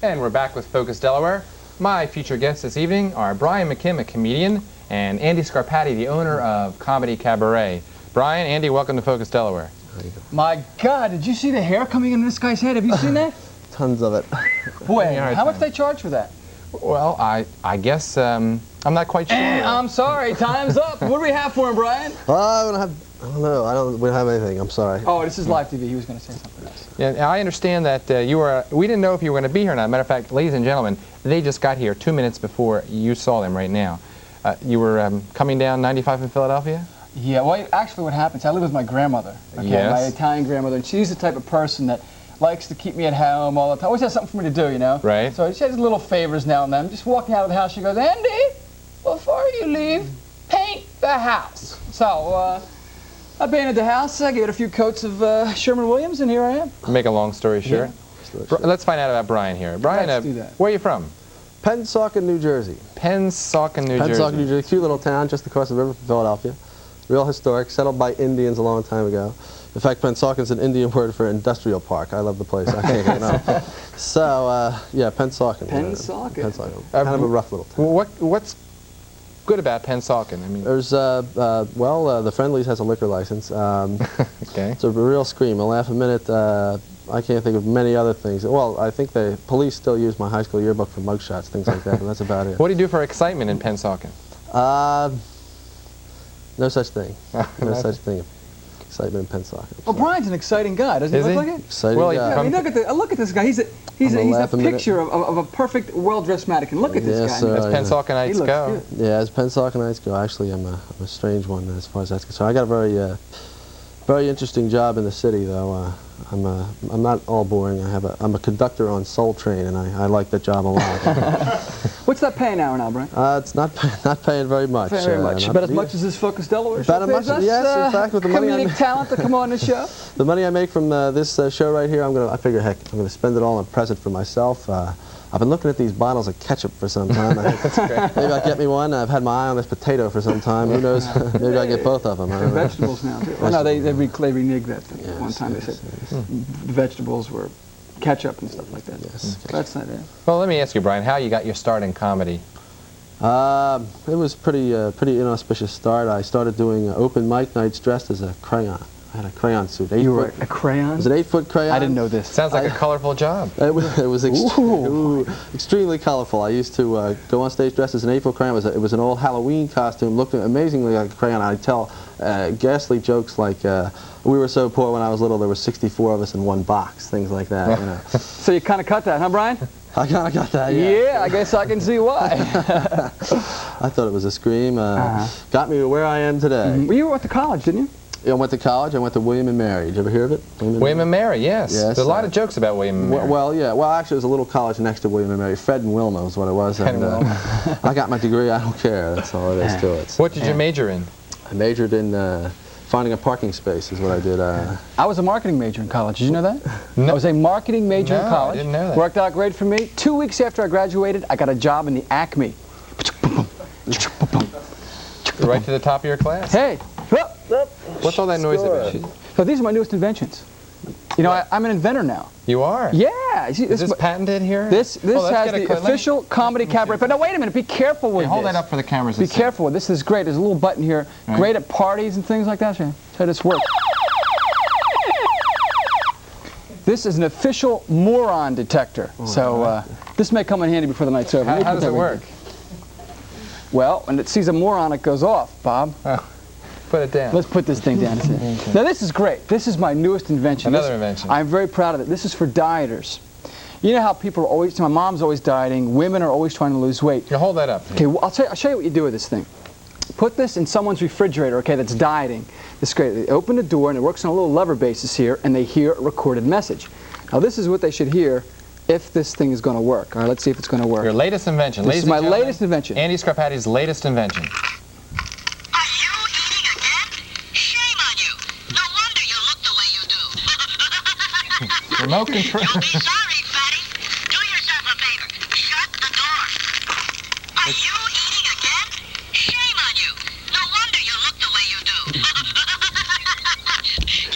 And we're back with Focus Delaware. My featured guests this evening are Brian McKim, a comedian, and Andy Scarpati, the owner of Comedy Cabaret. Brian, Andy, welcome to Focus Delaware. My God, did you see the hair coming into this guy's head? Have you seen that? Tons of it. Boy, how much do they charge for that? Well, I guess I'm not quite sure. I'm sorry, time's up. What do we have for him, Brian? I don't know. We don't have anything. I'm sorry. Oh, this is live TV. He was going to say something else. Yeah, I understand that we didn't know if you were going to be here or not. Matter of fact, ladies and gentlemen, they just got here 2 minutes before you saw them right now. You were coming down 95 in Philadelphia? Yeah, well, actually what happens, I live with my grandmother, okay, yes. My Italian grandmother, and she's the type of person that likes to keep me at home all the time. Always has something for me to do, you know? Right. So she has little favors now and then. I'm just walking out of the house, she goes, Andy, before you leave, paint the house. So, I painted the house, I gave it a few coats of Sherman-Williams, and here I am. Make a long story short. Yeah. Let's find out about Brian here. Brian, Let's do that. Where are you from? Pennsauken, New Jersey. Pennsauken, New Jersey. Pennsauken, New Jersey. Cute little town just across the river from Philadelphia. Real historic, settled by Indians a long time ago. In fact, Pennsauken's an Indian word for industrial park. I love the place. I can't get enough. So, yeah, Pennsauken. Pennsauken. Pennsauken. Kind of a rough little town. What's good about Pennsauken? I mean, there's, the Friendlies has a liquor license. okay. It's a real scream. I'll laugh a minute. I can't think of many other things. Well, I think the police still use my high school yearbook for mugshots, things like that, but that's about it. What do you do for excitement in Pennsauken? No such thing. No such thing. Excitement in Pennsauken. Well, Brian's an exciting guy, doesn't he look like it? Exciting guy. I mean, look at this guy. He's a picture of a perfect, well-dressed mannequin. Look at this guy. As Pennsauken-ites go. Good. Yeah, as Pennsauken-ites go. Actually, I'm a strange one as far as that's concerned. I got a very interesting job in the city, though. I'm not all boring. I'm a conductor on Soul Train, and I like that job a lot. What's that paying now, Brian? It's not paying very much. Very much. About as much as this Focus Delaware show pays us, yes, in fact, with the money comedic talent to come on the show. The money I make from this show right here, I figure, heck, I'm going to spend it all on a present for myself. I've been looking at these bottles of ketchup for some time. That's great. Maybe I'll get me one. I've had my eye on this potato for some time. Who knows? Maybe I'll get both of them. And vegetables now, too. Well, no, they reneged that one time. They said the vegetables were ketchup and stuff like that. Yes. That's not it. Well, let me ask you, Brian, how you got your start in comedy? It was pretty inauspicious start. I started doing open mic nights dressed as a crayon. I had a crayon suit. You were a crayon? It was an 8-foot crayon. I didn't know this. Sounds like a colorful job. It was extremely colorful. I used to go on stage dressed as an 8-foot crayon. It was an old Halloween costume, looked amazingly like a crayon. I'd tell ghastly jokes like, we were so poor when I was little, there were 64 of us in one box, things like that. You know. So you kind of cut that, huh, Brian? I kind of got that, yeah. Yeah, I guess I can see why. I thought it was a scream. Got me to where I am today. Well, you went to college, didn't you? I went to college. I went to William and Mary. Did you ever hear of it? William and Mary, yes. There's a lot of jokes about William and Mary. Well, yeah. Well, actually, there's a little college next to William and Mary. Fred and Wilma was what it was. And, I got my degree. I don't care. That's all it is to it. What did you major in? I majored in finding a parking space is what I did. I was a marketing major in college. Did you know that? No. I was a marketing major in college. I didn't know that. Worked out great for me. 2 weeks after I graduated, I got a job in the Acme. Right to the top of your class? Hey! What's all that noise about? So these are my newest inventions. You know, I'm an inventor now. You are? Yeah. See, is this patented here? This has the official Comedy Cabaret. But no, wait a minute. Be careful with this. Hold that up for the cameras. Be careful. This is great. There's a little button here. Right. Great at parties and things like that. Show how this works. This is an official moron detector. So this may come in handy before the night's over. How does it work? Well, when it sees a moron, it goes off, Bob. Oh. Put it down. Let's put this thing down. Now this is great. This is my newest invention. Another invention. I'm very proud of it. This is for dieters. You know how people are always, my mom's always dieting, women are always trying to lose weight. You hold that up. Okay, well, I'll show you what you do with this thing. Put this in someone's refrigerator, okay, that's dieting. This is great. They open the door and it works on a little lever basis here and they hear a recorded message. Now this is what they should hear if this thing is going to work. All right, let's see if it's going to work. Your latest invention. This is my latest invention. Andy Scarpati's latest invention. Remote control. You'll be sorry, Fatty. Do yourself a favor. Shut the door. Are you eating again? Shame on you. No wonder you look the way you do.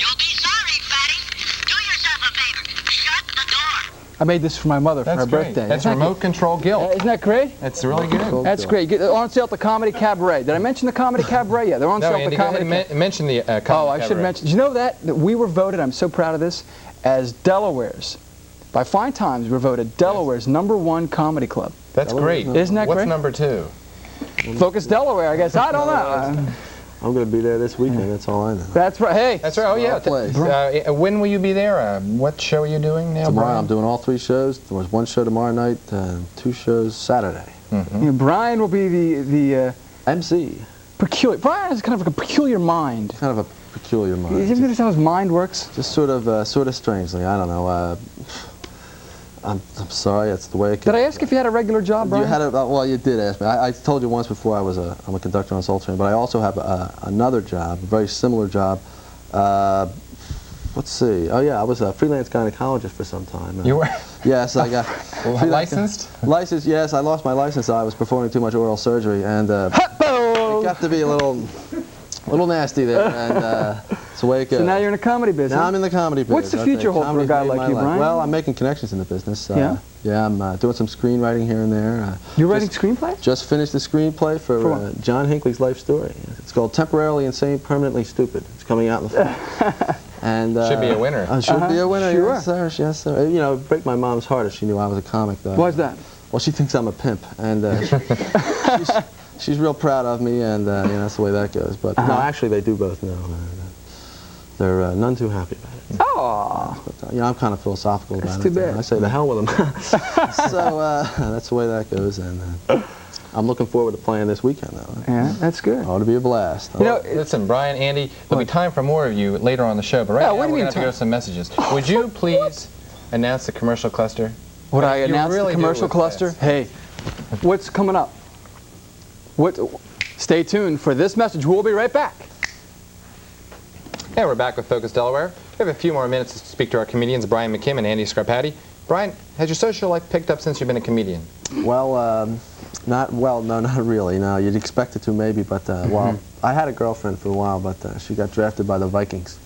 You'll be sorry, Fatty. Do yourself a favor. Shut the door. I made this for my mother for her great. birthday. That's remote control guilt. Isn't that great? That's really good. That's great. They're on sale at the Comedy Cabaret. Did I mention the Comedy Cabaret? Yeah, they're on No, sale at Andy, the go ahead Comedy and mention the Comedy Oh, I should Cabaret. mention. Did you know that we were voted, I'm so proud of this, as Delaware's. By Fine Times, we were voted Delaware's #1 comedy club. That's great. Isn't that What's great? number 2? Focus Delaware, I guess. I don't know. I'm going to be there this weekend, that's all I know. That's right. Hey. That's right. Oh, yeah. Place. When will you be there? What show are you doing now, Tomorrow Brian? I'm doing all 3 shows. There was 1 show tomorrow night, 2 shows Saturday. Yeah, Brian will be the MC. peculiar. Brian has kind of a peculiar mind. Kind of a peculiar You mind. ever notice how his mind works? Just sort of strangely. I don't know. I'm sorry. That's the way it. Did I ask if you had a regular job, Brian? You had a, well, you did ask me. I told you once before I'm a conductor on Soul Train, but I also have another job, a very similar job. Let's see. Oh yeah, I was a freelance gynecologist for some time. You were? Yes, I got Licensed? Licensed. Yes, I lost my license. I was performing too much oral surgery, and it got to be a little nasty there, and it's the way it goes. So now you're in a comedy business. Now I'm in the comedy business. What's the future hold for a guy like you, Brian? Well, I'm making connections in the business. Yeah? Yeah, I'm doing some screenwriting here and there. You're writing screenplays? Just finished the screenplay for what? John Hinckley's life story. It's called Temporarily Insane, Permanently Stupid. It's coming out in the fall. And Should be a winner. Should be a winner. Sure. Yes, sir. Yes, sir. You know, it'd break my mom's heart if she knew I was a comic, though. Why's that? Well, she thinks I'm a pimp, and she's real proud of me, and you know, that's the way that goes. But no, actually, they do both know. They're none too happy about it. Oh. But, you know, I'm kind of philosophical about That's it. too bad. I say the hell with them. So that's the way that goes, and I'm looking forward to playing this weekend, though. Yeah, that's good. Oh, it'll be a blast. You know, Listen, Brian, Andy, there'll be time for more of you later on the show, but right now what do we're you going to mean have to go to some messages. Would you please announce the commercial cluster? Would I You announce really the do commercial with cluster? this. Hey, what's coming up? Stay tuned for this message. We'll be right back. Yeah, we're back with Focus Delaware. We have a few more minutes to speak to our comedians, Brian McKim and Andy Scarpati. Brian, has your social life picked up since you've been a comedian? Well, no, not really. No, you'd expect it to maybe, but well, I had a girlfriend for a while, but she got drafted by the Vikings.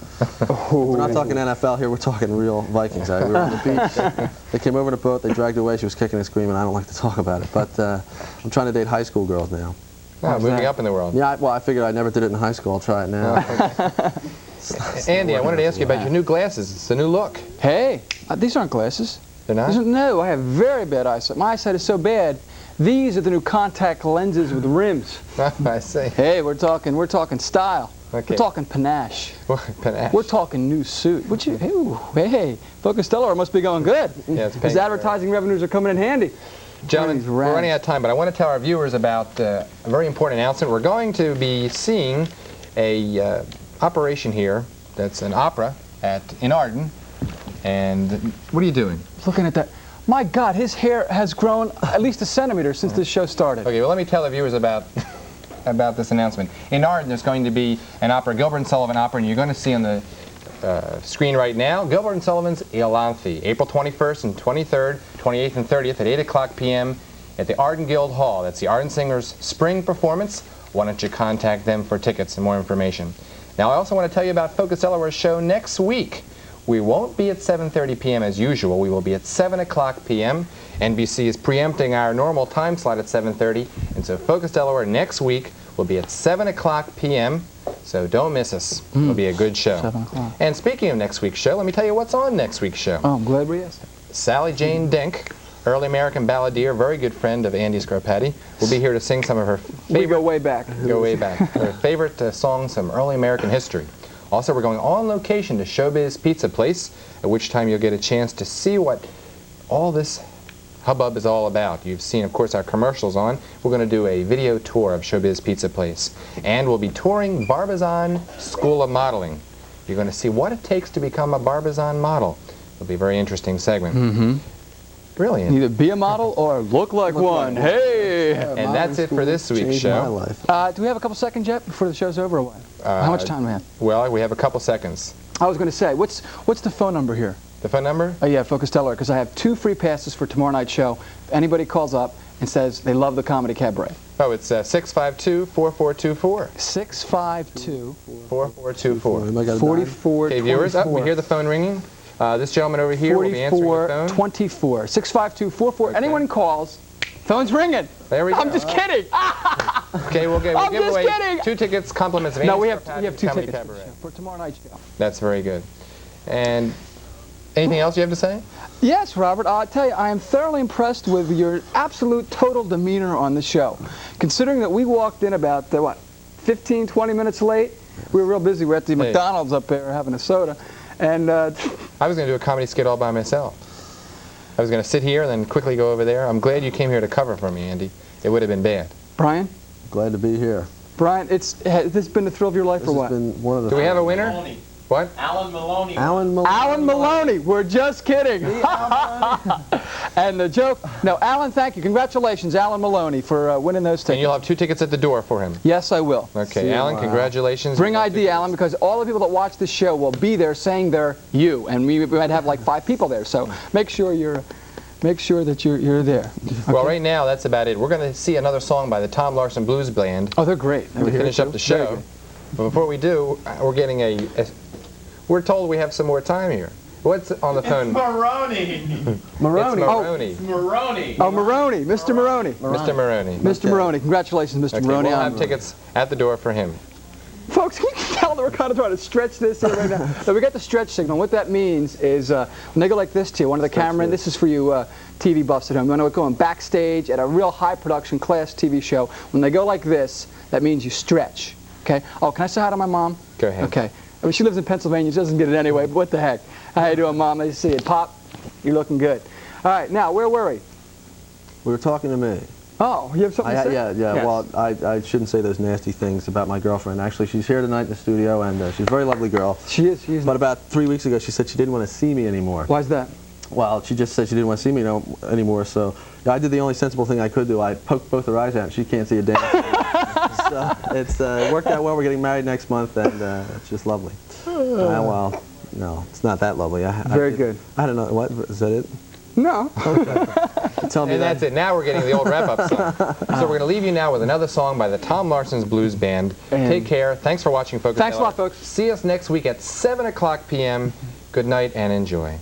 We're not talking NFL here. We're talking real Vikings. We were on the beach. They came over in a boat. They dragged her away. She was kicking and screaming. I don't like to talk about it, but I'm trying to date high school girls now. Oh, moving up in the world. Yeah, well, I figured I never did it in high school. I'll try it now. Andy, I wanted to ask you about your new glasses. It's a new look. Hey, these aren't glasses. They're not? No, I have very bad eyesight. My eyesight is so bad. These are the new contact lenses with rims. I see. Hey, we're talking style. Okay. We're talking panache. Panache. We're talking new suit. Would you? Hey, Focus Delaware must be going good. Yeah, it's His paying advertising revenues are coming in handy. Gentlemen, we're running out of time, but I want to tell our viewers about a very important announcement. We're going to be seeing a operation here that's an opera in Arden. And what are you doing? Looking at that. My God, his hair has grown at least a centimeter since this show started. Okay, well, let me tell the viewers about this announcement. In Arden, there's going to be an opera, Gilbert and Sullivan opera, and you're going to see on the screen right now, Gilbert and Sullivan's Iolanthe, April 21st and 23rd, 28th and 30th at 8 o'clock p.m. at the Arden Guild Hall. That's the Arden Singers Spring Performance. Why don't you contact them for tickets and more information. Now, I also want to tell you about Focus Delaware's show next week. We won't be at 7:30 p.m. as usual. We will be at 7 o'clock p.m. NBC is preempting our normal time slot at 7:30, and so Focus Delaware next week will be at 7 o'clock p.m., so don't miss us. It'll be a good show. 7 o'clock. And speaking of next week's show, let me tell you what's on next week's show. Oh, I'm glad we asked. Sally Jane Denk, early American balladeer, very good friend of Andy Scarpati, will be here to sing some of her favorite... We go way back. Go way back. Her favorite songs from early American history. Also, we're going on location to Showbiz Pizza Place, at which time you'll get a chance to see what all this hubbub is all about. You've seen, of course, our commercials on. We're going to do a video tour of Showbiz Pizza Place. And we'll be touring Barbizon School of Modeling. You're going to see what it takes to become a Barbizon model. It'll be a very interesting segment. Mm-hmm. Brilliant. Either be a model or look like one. Hey! And that's it for this week's show. Do we have a couple seconds yet before the show's over or what? How much time do we have? Well, we have a couple seconds. I was going to say, what's the phone number here? The phone number? Oh, yeah, Focus Delaware, because I have 2 free passes for tomorrow night's show. If anybody calls up and says they love the Comedy Cabaret. Oh, it's 652-4424. 652 4424. 44. Okay, viewers, we hear the phone ringing. This gentleman over here will be answering the phone. 4424 65244. Okay. Anyone calls, phone's ringing. There we go. I'm just kidding. Okay, we'll give away kidding. 2 tickets, compliments of No, Andy we have Scarpati 2 Comedy tickets Cabaret. for tomorrow night's show. That's very good. And anything else you have to say? Yes, Robert, I'll tell you, I am thoroughly impressed with your absolute total demeanor on the show. Considering that we walked in about, 15, 20 minutes late. We were real busy. We're at the McDonald's up there having a soda. And I was going to do a comedy skit all by myself. I was going to sit here and then quickly go over there. I'm glad you came here to cover for me, Andy. It would have been bad. Brian? Glad to be here. Brian, has this been the thrill of your life or what? This has been one of the. Do we have a winner? Maloney. What? Alan Maloney. Alan Maloney. Alan Maloney. We're just kidding. And the joke. No, Alan, thank you. Congratulations, Alan Maloney, for winning those tickets. And you'll have 2 tickets at the door for him. Yes, I will. Okay, Alan, congratulations. Bring ID, Alan, because all the people that watch this show will be there saying they're you, and we might have like 5 people there. So make sure that you're there. Okay? Well, right now that's about it. We're going to see another song by the Tom Larson Blues Band. Oh, they're great. To finish up the show. But before we do, we're getting we're told we have some more time here. What's on the phone? Maroney. Maroney. It's Maroney. Maroney. Oh, Maroney. Mr. Maroney. Mr. Maroney. Mr. Maroney. Congratulations, Mr. Okay, Maroney. we'll have tickets at the door for him. Folks, we can tell that we're kind of trying to stretch this here right now. So we got the stretch signal. What that means is when they go like this to you, one of the cameramen, this is for you TV buffs at home. You want to go on backstage at a real high production class TV show. When they go like this, that means you stretch. Okay? Oh, can I say hi to my mom? Go ahead. Okay. I mean, she lives in Pennsylvania. She doesn't get it anyway, but what the heck. How you doing, Mom? Nice to see you. Pop, you're looking good. All right, now, where were we? We were talking to me. Oh, you have something to say? Yeah. Yes. Well, I shouldn't say those nasty things about my girlfriend. Actually, she's here tonight in the studio, and she's a very lovely girl. She is. She is. But about 3 weeks ago, she said she didn't want to see me anymore. Why's that? Well, she just said she didn't want to see me anymore, so I did the only sensible thing I could do. I poked both her eyes out, and she can't see a damn thing. So it's worked out well. We're getting married next month, and it's just lovely. Well, no, it's not that lovely. Very good. I don't know. What? Is that it? No. Okay. Tell me And that. that's it. Now we're getting the old wrap-up song. So we're going to leave you now with another song by the Tom Larson's Blues Band. And take care. Thanks for watching, folks. Thanks a lot, folks. See us next week at 7 o'clock p.m. Good night and enjoy.